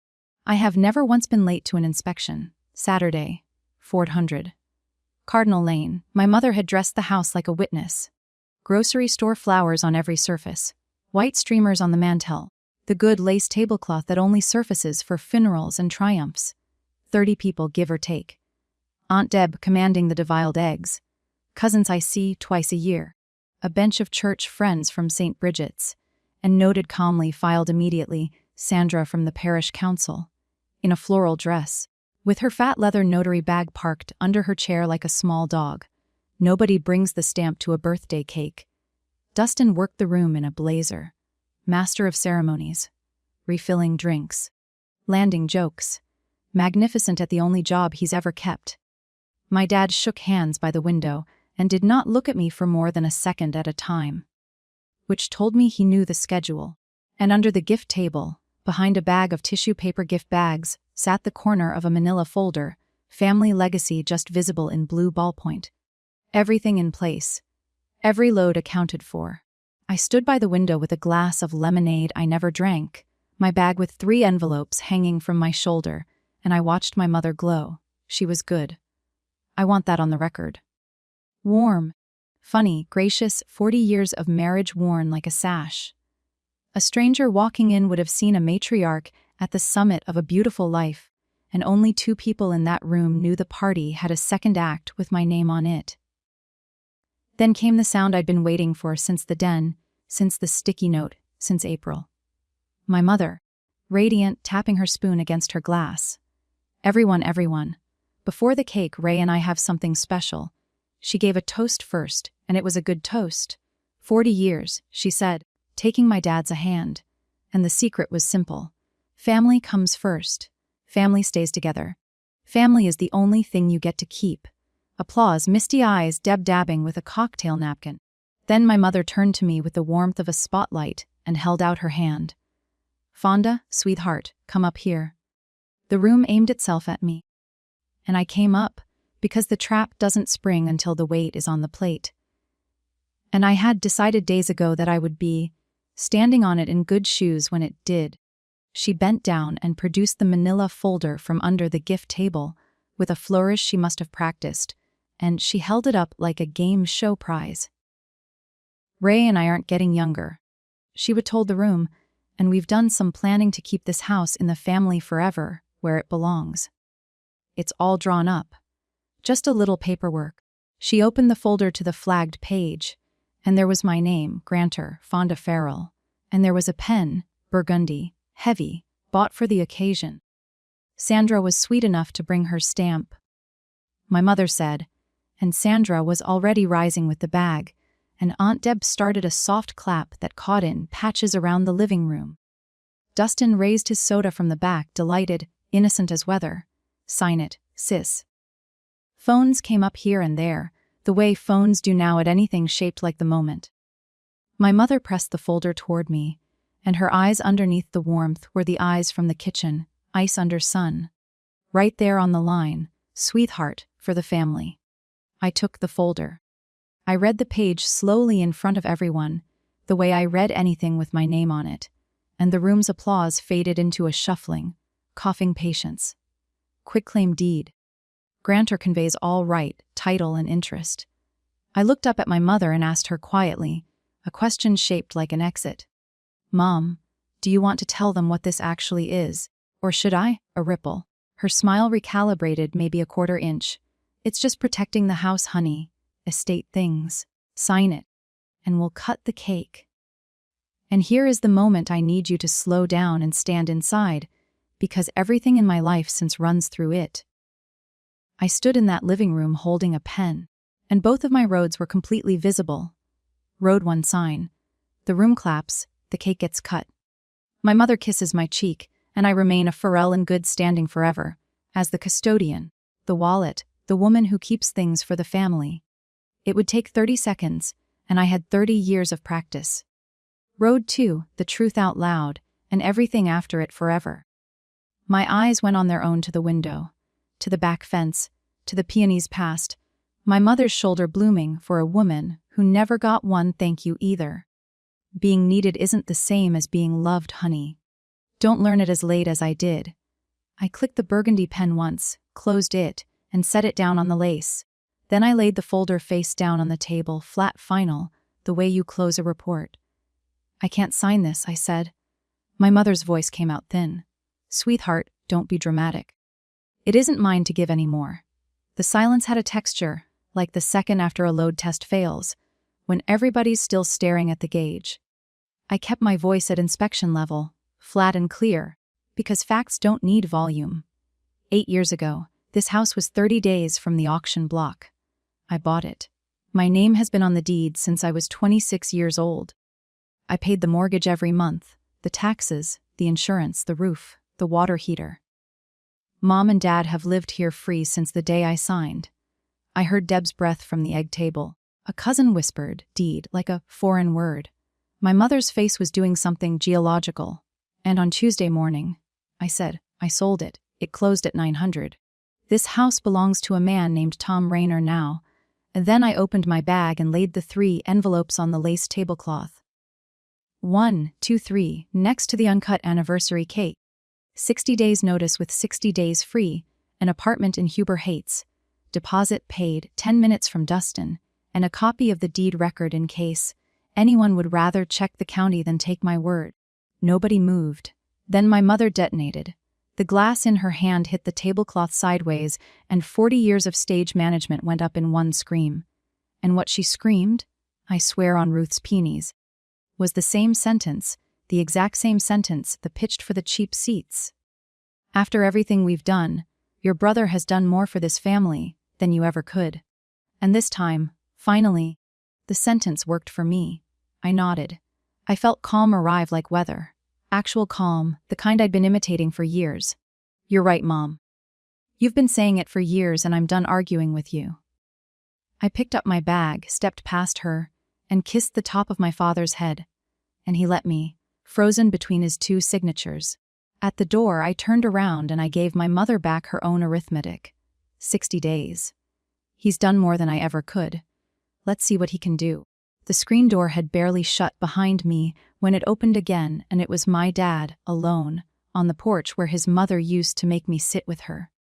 I have never once been late to an inspection. Saturday, 400. Cardinal Lane. My mother had dressed the house like a witness. Grocery store flowers on every surface. White streamers on the mantel. The good lace tablecloth that only surfaces for funerals and triumphs. 30 people, give or take. Aunt Deb commanding the deviled eggs. Cousins I see twice a year. A bench of church friends from St. Bridget's. And noted calmly, filed immediately, Sandra from the parish council. In a floral dress. With her fat leather notary bag parked under her chair like a small dog. Nobody brings the stamp to a birthday cake. Dustin worked the room in a blazer. Master of ceremonies. Refilling drinks. Landing jokes. Magnificent at the only job he's ever kept. My dad shook hands by the window and did not look at me for more than a second at a time. Which told me he knew the schedule. And under the gift table, behind a bag of tissue paper gift bags, sat the corner of a manila folder, family legacy just visible in blue ballpoint. Everything in place. Every load accounted for. I stood by the window with a glass of lemonade I never drank, my bag with 3 envelopes hanging from my shoulder, and I watched my mother glow. She was good. I want that on the record. Warm. Funny, gracious, 40 years of marriage worn like a sash. A stranger walking in would have seen a matriarch at the summit of a beautiful life, and only 2 people in that room knew the party had a second act with my name on it. Then came the sound I'd been waiting for since the den, since the sticky note, since April. My mother, radiant, tapping her spoon against her glass. Everyone. Before the cake, Ray and I have something special. She gave a toast first, and it was a good toast. 40 years, she said, taking my dad's a hand. And the secret was simple. Family comes first. Family stays together. Family is the only thing you get to keep. Applause, misty eyes, Deb dabbing with a cocktail napkin. Then my mother turned to me with the warmth of a spotlight and held out her hand. Fonda, sweetheart, come up here. The room aimed itself at me. And I came up, because the trap doesn't spring until the weight is on the plate. And I had decided days ago that I would be standing on it in good shoes when it did. She bent down and produced the manila folder from under the gift table, with a flourish she must have practiced, and she held it up like a game show prize. Ray and I aren't getting younger. She would told the room, and we've done some planning to keep this house in the family forever, where it belongs. It's all drawn up. Just a little paperwork. She opened the folder to the flagged page, and there was my name, Grantor, Fonda Farrell, and there was a pen, burgundy, heavy, bought for the occasion. Sandra was sweet enough to bring her stamp. My mother said, and Sandra was already rising with the bag, and Aunt Deb started a soft clap that caught in patches around the living room. Dustin raised his soda from the back, delighted, innocent as weather. Sign it, sis. Phones came up here and there, the way phones do now at anything shaped like the moment. My mother pressed the folder toward me, and her eyes underneath the warmth were the eyes from the kitchen, ice under sun. Right there on the line, sweetheart, for the family. I took the folder. I read the page slowly in front of everyone, the way I read anything with my name on it, and the room's applause faded into a shuffling, coughing patience. Quitclaim deed. Grantor conveys all right, title, and interest. I looked up at my mother and asked her quietly, a question shaped like an exit. "Mom, do you want to tell them what this actually is? Or should I?" A ripple. Her smile recalibrated maybe a quarter inch. "It's just protecting the house, honey. Estate things. Sign it. And we'll cut the cake." And here is the moment I need you to slow down and stand inside, because everything in my life since runs through it. I stood in that living room holding a pen, and both of my roads were completely visible. Road 1 sign. The room claps, the cake gets cut. My mother kisses my cheek, and I remain a Pharrell in good standing forever, as the custodian, the wallet, the woman who keeps things for the family. It would take 30 seconds, and I had 30 years of practice. Road 2, the truth out loud, and everything after it forever. My eyes went on their own to the window, to the back fence, to the peonies past, my mother's shoulder blooming for a woman who never got one thank you either. Being needed isn't the same as being loved, honey. Don't learn it as late as I did. I clicked the burgundy pen once, closed it, and set it down on the lace. Then I laid the folder face down on the table, flat final, the way you close a report. "I can't sign this," I said. My mother's voice came out thin. "Sweetheart, don't be dramatic. It isn't mine to give anymore." The silence had a texture, like the second after a load test fails, when everybody's still staring at the gauge. I kept my voice at inspection level, flat and clear, because facts don't need volume. 8 years ago, this house was 30 days from the auction block. I bought it. My name has been on the deed since I was 26 years old. I paid the mortgage every month, the taxes, the insurance, the roof, the water heater. Mom and Dad have lived here free since the day I signed. I heard Deb's breath from the egg table. A cousin whispered, "deed," like a foreign word. My mother's face was doing something geological. And on Tuesday morning, I said, "I sold it. It closed at 900. This house belongs to a man named Tom Rayner now." And then I opened my bag and laid the 3 envelopes on the lace tablecloth. 1, 2, 3, next to the uncut anniversary cake. 60 days notice with 60 days free, an apartment in Huber Heights. Deposit paid 10 minutes from Dustin, and a copy of the deed record in case anyone would rather check the county than take my word. Nobody moved. Then my mother detonated. The glass in her hand hit the tablecloth sideways, and 40 years of stage management went up in one scream. And what she screamed, I swear on Ruth's peonies, was the same sentence, the exact same sentence, the pitched for the cheap seats. "After everything we've done, your brother has done more for this family than you ever could." And this time, finally, the sentence worked for me. I nodded. I felt calm arrive like weather. Actual calm, the kind I'd been imitating for years. "You're right, Mom. You've been saying it for years, and I'm done arguing with you." I picked up my bag, stepped past her, and kissed the top of my father's head. And he let me, frozen between his 2 signatures. At the door, I turned around and I gave my mother back her own arithmetic. 60 days. He's done more than I ever could. Let's see what he can do. The screen door had barely shut behind me when it opened again, and it was my dad, alone, on the porch where his mother used to make me sit with her.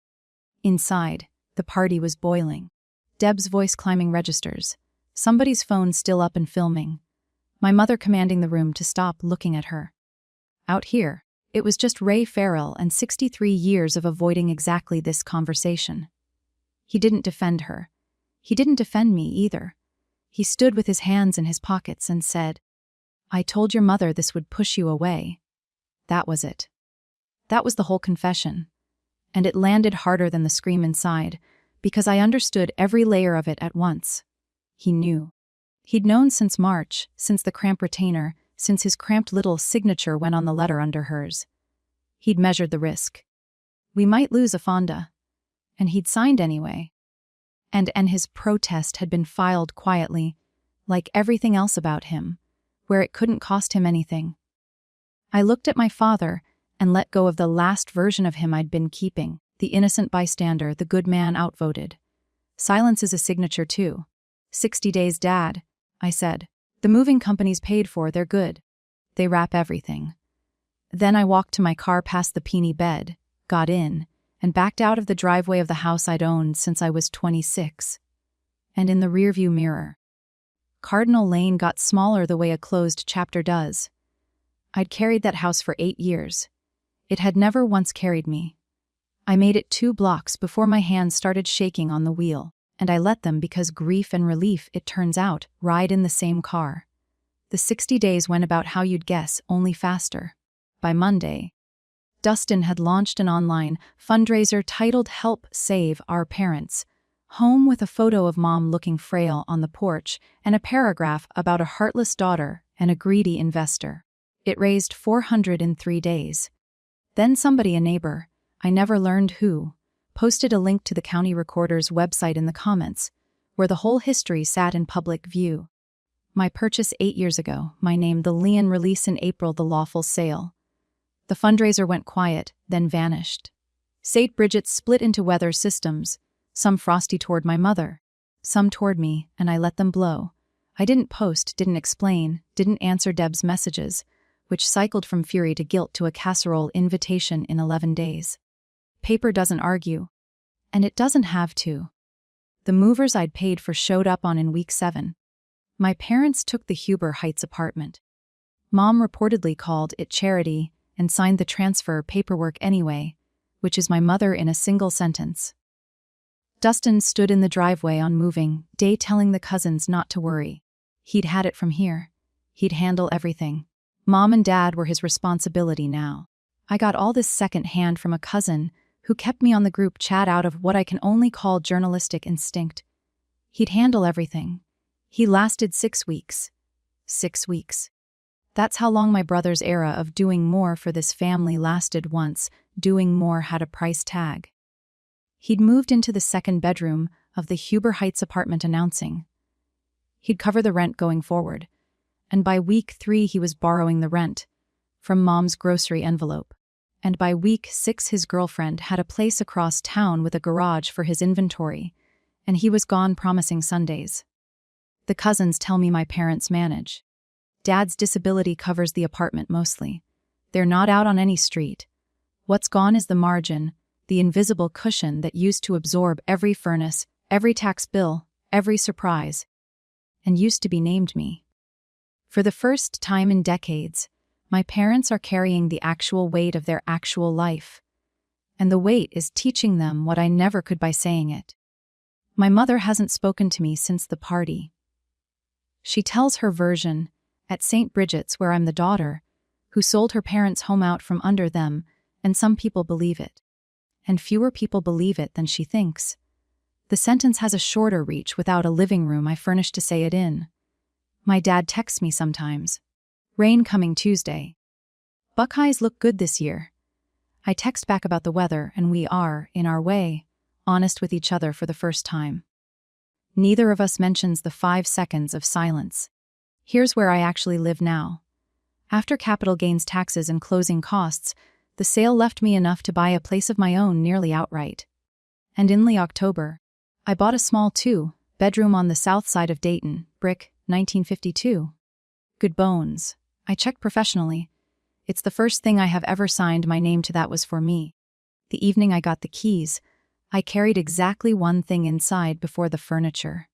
Inside, the party was boiling. Deb's voice climbing registers. Somebody's phone still up and filming. My mother commanding the room to stop looking at her. Out here, it was just Ray Farrell and 63 years of avoiding exactly this conversation. He didn't defend her. He didn't defend me either. He stood with his hands in his pockets and said, "I told your mother this would push you away." That was it. That was the whole confession. And it landed harder than the scream inside, because I understood every layer of it at once. He knew. He'd known since March, since the cramp retainer, since his cramped little signature went on the letter under hers. He'd measured the risk. We might lose a Fonda. And he'd signed anyway. And his protest had been filed quietly, like everything else about him, where it couldn't cost him anything. I looked at my father and let go of the last version of him I'd been keeping, the innocent bystander, the good man outvoted. Silence is a signature too. 60 days, Dad, I said. The moving company's paid for, they're good. They wrap everything. Then I walked to my car past the peony bed, got in, and backed out of the driveway of the house I'd owned since I was 26. And in the rearview mirror, Cardinal Lane got smaller the way a closed chapter does. I'd carried that house for 8 years. It had never once carried me. I made it 2 blocks before my hands started shaking on the wheel, and I let them because grief and relief, it turns out, ride in the same car. The 60 days went about how you'd guess, only faster. By Monday, Dustin had launched an online fundraiser titled Help Save Our Parents, home with a photo of Mom looking frail on the porch and a paragraph about a heartless daughter and a greedy investor. It raised $400 in 3 days. Then somebody, a neighbor, I never learned who, posted a link to the county recorder's website in the comments, where the whole history sat in public view. My purchase 8 years ago, my name, the lien, release in April, the lawful sale. The fundraiser went quiet, then vanished. St. Bridget's split into weather systems, some frosty toward my mother, some toward me, and I let them blow. I didn't post, didn't explain, didn't answer Deb's messages, which cycled from fury to guilt to a casserole invitation in 11 days. Paper doesn't argue. And it doesn't have to. The movers I'd paid for showed up on in week 7. My parents took the Huber Heights apartment. Mom reportedly called it charity and signed the transfer paperwork anyway, which is my mother in a single sentence. Dustin stood in the driveway on moving day telling the cousins not to worry. He'd had it from here. He'd handle everything. Mom and Dad were his responsibility now. I got all this second-hand from a cousin who kept me on the group chat out of what I can only call journalistic instinct. He'd handle everything. He lasted 6 weeks. 6 weeks. That's how long my brother's era of doing more for this family lasted once doing more had a price tag. He'd moved into the 2nd bedroom of the Huber Heights apartment announcing he'd cover the rent going forward, and by week 3 he was borrowing the rent from Mom's grocery envelope. And by week 6 his girlfriend had a place across town with a garage for his inventory, and he was gone promising Sundays. The cousins tell me my parents manage. Dad's disability covers the apartment mostly. They're not out on any street. What's gone is the margin, the invisible cushion that used to absorb every furnace, every tax bill, every surprise, and used to be named me. For the first time in decades, my parents are carrying the actual weight of their actual life, and the weight is teaching them what I never could by saying it. My mother hasn't spoken to me since the party. She tells her version at St. Bridget's, where I'm the daughter, who sold her parents' home out from under them, and some people believe it. And fewer people believe it than she thinks. The sentence has a shorter reach without a living room I furnished to say it in. My dad texts me sometimes. Rain coming Tuesday. Buckeyes look good this year. I text back about the weather, and we are, in our way, honest with each other for the first time. Neither of us mentions the 5 seconds of silence. Here's where I actually live now. After capital gains taxes and closing costs, the sale left me enough to buy a place of my own nearly outright. And in late October, I bought a small 2-bedroom on the south side of Dayton, brick, 1952. Good bones. I checked professionally. It's the first thing I have ever signed my name to that was for me. The evening I got the keys, I carried exactly one thing inside before the furniture.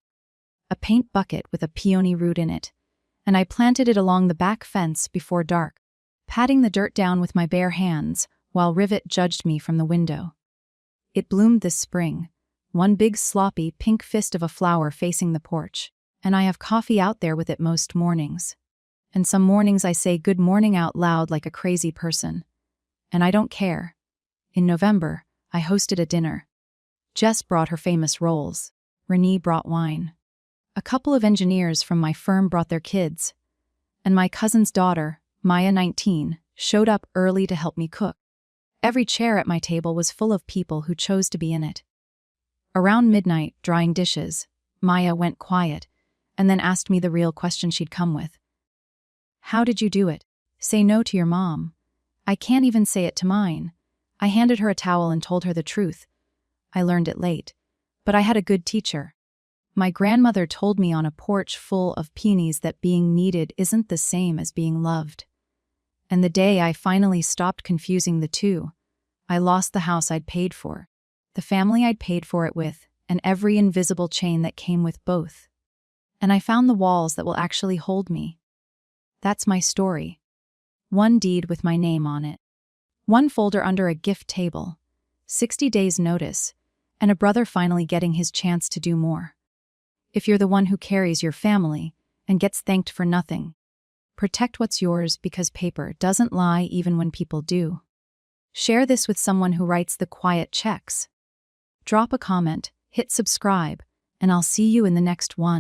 A paint bucket with a peony root in it, and I planted it along the back fence before dark, patting the dirt down with my bare hands while Rivet judged me from the window. It bloomed this spring, one big sloppy pink fist of a flower facing the porch, and I have coffee out there with it most mornings. And some mornings I say good morning out loud like a crazy person. And I don't care. In November, I hosted a dinner. Jess brought her famous rolls. Renee brought wine. A couple of engineers from my firm brought their kids. And my cousin's daughter, Maya 19, showed up early to help me cook. Every chair at my table was full of people who chose to be in it. Around midnight, drying dishes, Maya went quiet, and then asked me the real question she'd come with. How did you do it? Say no to your mom. I can't even say it to mine. I handed her a towel and told her the truth. I learned it late, but I had a good teacher. My grandmother told me on a porch full of peonies that being needed isn't the same as being loved. And the day I finally stopped confusing the two, I lost the house I'd paid for, the family I'd paid for it with, and every invisible chain that came with both. And I found the walls that will actually hold me. That's my story. One deed with my name on it. One folder under a gift table. 60 days notice. And a brother finally getting his chance to do more. If you're the one who carries your family and gets thanked for nothing, protect what's yours because paper doesn't lie even when people do. Share this with someone who writes the quiet checks. Drop a comment, hit subscribe, and I'll see you in the next one.